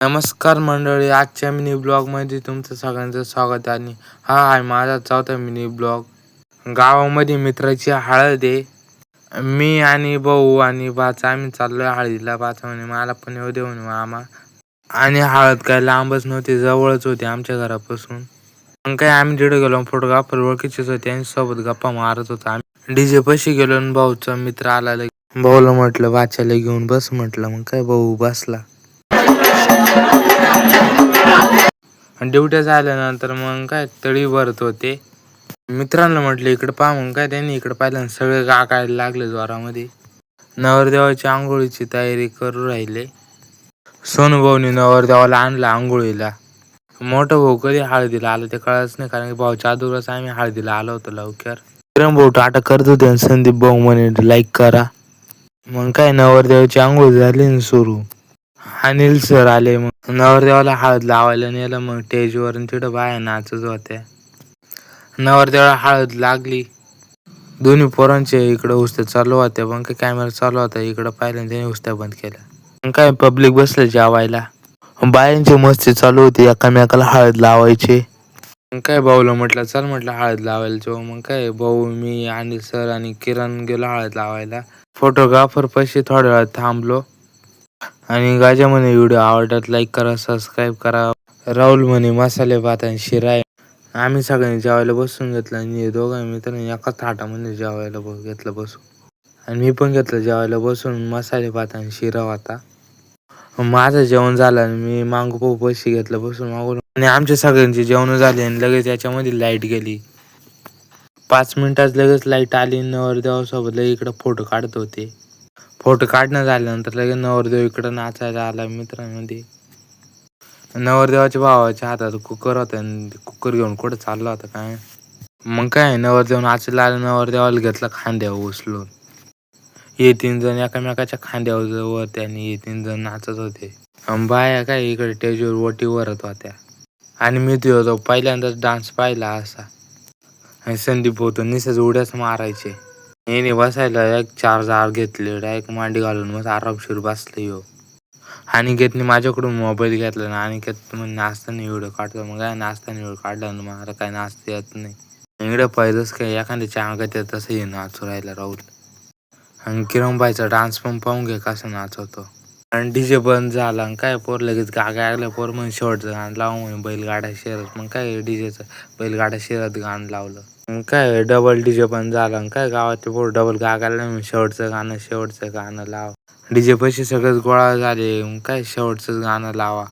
नमस्कार मंडळी, आजच्या मिनी ब्लॉगमध्ये तुमचं सगळ्यांचं स्वागत आहे. आणि हा आहे माझा चौथा मिनी ब्लॉग. गावामध्ये मित्राची हळद आहे. मी आणि भाऊ आणि बाचा आम्ही चाललोय हळदीला. बाचा म्हणे मला पण येऊ दे म्हणे मामा. आणि हळद काय लांबच नव्हती, जवळच होती आमच्या घरापासून. मग काय आम्ही तिथे गेलो, फोटोग्राफर ओळखीचेच होते, त्यांच्यासोबत गप्पा मारत होतो आम्ही. डीजे पाशी गेलो आणि भाऊचा मित्र आला. भाऊला म्हटलं बाच्याला घेऊन बस म्हटलं. मग काय भाऊ बसला. ड्युट्या झाल्यानंतर मग काय तळी भरत होते. मित्रांना म्हटलं इकडे पहा. मग काय त्यांनी इकडे पाहिलं, सगळे गागायला लागले जोरामध्ये. नवरदेवाची आंघोळीची तयारी करू राहिले. सोनूभाऊनी नवरदेवाला आणला आंघोळीला. मोठा भाऊ कधी हळदीला आला ते कळच नाही, कारण की भाऊच्या अगोदरच आम्ही हळदीला आलो होतो लवकर. किरण भाऊ टाटा करत होते आणि संदीप भाऊ म्हणे लाईक करा. मग काय नवरदेवाची आंघोळ झाली सुरू. अनिल सर आले. मग नवरदेवाला हळद लावायला नेलं. मग स्टेजवर तिथं बाया नाचत होत्या. नवरदेवाला हळद लागली. दोन्ही पोरांचे इकडे उस्त्या चालू होत्या. मग काय कॅमेरा चालू होता इकडं पाहिलं, त्याने उस्त्या बंद केल्या. मग काय पब्लिक बसलं जेवायला. बायांची मस्ती चालू होती, एकामेकाला हळद लावायचे. मग काय भाऊला म्हटलं चल म्हटलं हळद लावायला जाऊ. मग काय भाऊ, मी, अनिल सर आणि किरण गेलो हळद लावायला. फोटोग्राफर पाशी थोड्या वेळ थांबलो. आणि गाजा म्हणे व्हिडिओ आवडतात लाईक करा, सबस्क्राईब करा. राहुल म्हणे मसाले भात आणि शिरा आहे. आम्ही सगळ्यांनी जेवायला बसून घेतलं आणि दोघांनी मित्रांनी एका थाटामध्ये जेवायला घेतलं बसून. आणि मी पण घेतलं जेवायला बसून. मसाले भात आणि शिरा होता. माझं जेवण झालं आणि मी मागू पाहू पैसे घेतलं बसून मागून. आणि आमच्या सगळ्यांची जेवण झाली आणि लगेच याच्यामध्ये लाईट गेली. 5 मिनिटात लगेच लाईट आली. नवरदेवासोबत लगेच इकडे फोटो काढत होते. फोटो काढणं झाल्यानंतर लगेच नवरदेव इकडे नाचायला आला मित्रांमध्ये. नवरदेवाच्या भावाच्या हातात कुकर होता आणि कुकर घेऊन कुठं चालला होता काय. मग काय नवरदेव नाचायला आला. नवरदेवाला घेतलं खांद्यावर उचलून. हे 3 जण एकामेकाच्या खांद्यावर आणि हे 3 जण नाचत होते. बाया काय इकडे स्टेजवर ओटी भरत होत्या. आणि मी तो पहिल्यांदाच डान्स पाहिला असा. आणि संदीप भाऊ तर निसच उड्याच मारायचे. याने बसायला एक 4 जार घेतले, डायरेक्ट मांडी घालून मग आरामशीर बसले हो. आणि घेतनी माझ्याकडून मोबाईल घेतला ना, आणि घेत मग नाचताना व्हिडिओ काढतो. मग काय नाचताना व्हिडिओ काढला ना, मला काय नाचता येत नाही. इकडे पहिलंच काय एखाद्याच्या अंगात येत तसं हे नाचू राहिला राहुल. आणि किरणबाईचा डान्स पण पाहून घे कसा नाचवतो. आणि डीजे बंद झाला. आणि काय पोर लगेच गागा लागल्या. पोर म्हणून शेवटचं गाणं लावून म्हणे बैलगाडा शर्यत. मग काय डीजेचं बैलगाडा शर्यत गाणं लावलं. मग काय डबल डीजे बंद झाला. आणि काय गावातले पोर डबल गागायला म्हणून शेवटचं गाणं लाव. डीजे पैसे सगळेच गोळा झाले. मग काय शेवटचंच गाणं लावा.